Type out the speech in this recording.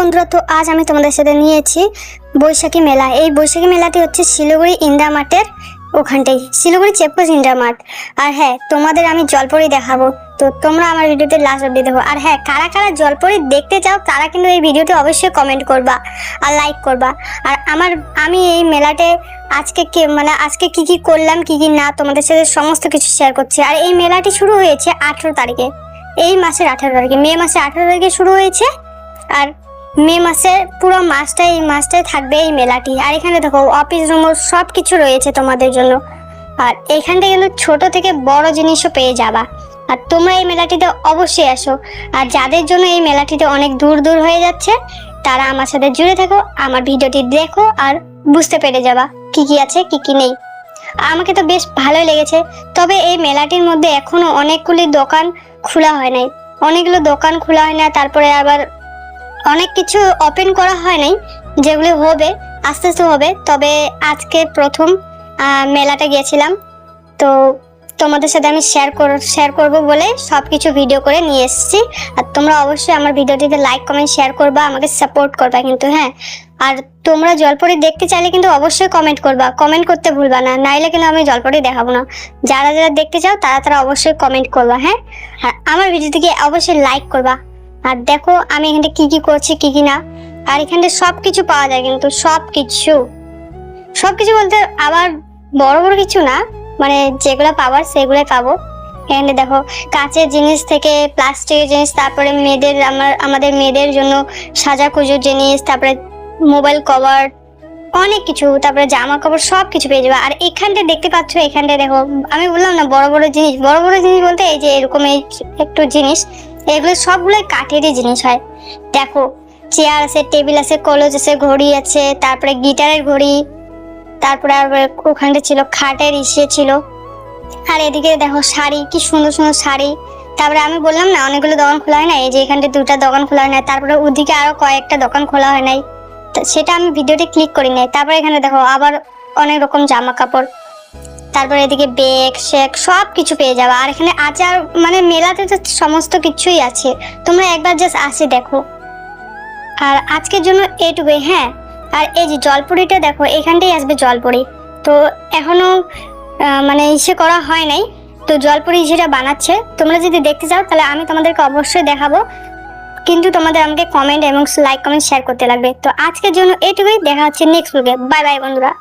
বন্ধুরা, তো আজ আমি তোমাদের সাথে নিয়েছি বৈশাখী মেলা। এই বৈশাখী মেলাটি হচ্ছে শিলিগুড়ি ইন্দিরা মাঠের ওখানটাই, শিলিগুড়ি চেকপোস্ট ইন্দিরা মাঠ। আর হ্যাঁ, তোমাদের আমি জলপরি দেখাবো, তো তোমরা আমার ভিডিওতে লাস্ট অবধি দেখো। আর হ্যাঁ, কারা কারা জলপরি দেখতে চাও তারা কিন্তু এই ভিডিওতে অবশ্যই কমেন্ট করবা আর লাইক করবা। আর আমি এই মেলাতে আজকে আজকে কি কি করলাম কি কি না তোমাদের সাথে সমস্ত কিছু শেয়ার করছি। আর এই মেলাটি শুরু হয়েছে 18 তারিখে, এই মাসের 18 তারিখে, মে মাসের 18 তারিখে শুরু হয়েছে। আর মে মাসের পুরো এই মাসটাই থাকবে এই মেলাটি। আর এখানে দেখো অফিস রুম সব কিছু রয়েছে তোমাদের জন্য। আর এখানটা কিন্তু ছোট থেকে বড় জিনিসও পেয়ে যাবা। আর তোমরা এই মেলাটিতে অবশ্যই আসো। আর যাদের জন্য এই মেলাটিতে অনেক দূর দূর হয়ে যাচ্ছে তারা আমার সাথে জুড়ে থাকো, আমার ভিডিওটি দেখো আর বুঝতে পেরে যাবা কি কি আছে কি কি নেই। আমাকে তো বেশ ভালোই লেগেছে। তবে এই মেলাটির মধ্যে এখনো অনেকগুলি দোকান খোলা হয় নাই, অনেকগুলো দোকান খোলা হয় না, তারপরে আবার অনেক কিছু ওপেন করা হয় নাই, যেগুলো হবে আস্তে আস্তে হবে। তবে আজকে প্রথম মেলাটা গিয়েছিলাম, তো তোমাদের সাথে আমি শেয়ার করব বলে সব কিছু ভিডিও করে নিয়ে এসেছি। আর তোমরা অবশ্যই আমার ভিডিওটিতে লাইক কমেন্ট শেয়ার করবা, আমাকে সাপোর্ট করবা কিন্তু। হ্যাঁ, আর তোমরা জলপরি দেখতে চাইলে কিন্তু অবশ্যই কমেন্ট করবা, কমেন্ট করতে ভুলবা না, নাইলে কিন্তু আমি জলপরি দেখাবো না। যারা যারা দেখতে চাও তারা অবশ্যই কমেন্ট করবা। হ্যাঁ, আর আমার ভিডিওটিকে অবশ্যই লাইক করবা। আর দেখো আমি এখানে কি কি করছি কি কি না। আর এখানে সব কিছু পাওয়া যায় কিন্তু, সব কিছু বলতে আবার বড় বড় কিছু না, মানে যেগুলো পাবার সেগুলোই পাবো। এখানে দেখো কাঁচের জিনিস থেকে প্লাস্টিকের জিনিস, তারপরে আমাদের মেয়েদের জন্য সাজাকুজোর জিনিস, তারপরে মোবাইল কভার, অনেক কিছু, তারপরে জামা কাপড় সব কিছু পেয়ে যাবে। আর এখানটা দেখতে পাচ্ছ, এখানটা দেখো আমি বললাম না বড় বড় জিনিস বলতে এই যে এরকম এই একটু জিনিস, এগুলো সবগুলোই কাঠেরই জিনিস হয়। দেখো চেয়ার আছে, টেবিল আছে, কলস আছে, ঘড়ি আছে, তারপরে গিটারের ঘড়ি, তারপরে আবার ওখানটা ছিল খাটের ইসে ছিল। আর এদিকে দেখো শাড়ি, কি সুন্দর সুন্দর শাড়ি। তারপরে আমি বললাম না অনেকগুলো দোকান খোলা হয় না, এই যে এখানটা 2টা দোকান খোলা হয় না, তারপরে ওদিকে আরো কয়েকটা দোকান খোলা হয় নাই, সেটা আমি ভিডিওতে ক্লিক করি নাই। তারপরে এখানে দেখো আবার অনেক রকম জামা কাপড়, তারপরে এদিকে ব্যাগ শেক সব কিছু পেয়ে যাবে। আর এখানে আচার, মানে মেলাতে তো সমস্ত কিছুই আছে, তোমরা একবার জাস্ট আসে দেখো। আর আজকের জন্য এইটুকুই। হ্যাঁ, আর এই যে জলপরিটা দেখো, এখানটাই আসবে জলপরি। তো এখনো ইসে করা হয় নাই, তো জলপরি সেটা বানাচ্ছে। তোমরা যদি দেখতে চাও তাহলে আমি তোমাদেরকে অবশ্যই দেখাবো, কিন্তু তোমাদের আমাকে কমেন্ট এবং লাইক কমেন্ট শেয়ার করতে লাগবে। তো আজকের জন্য এইটুকুই, দেখা হচ্ছে নেক্সট ব্লগে। বাই বাই বন্ধুরা।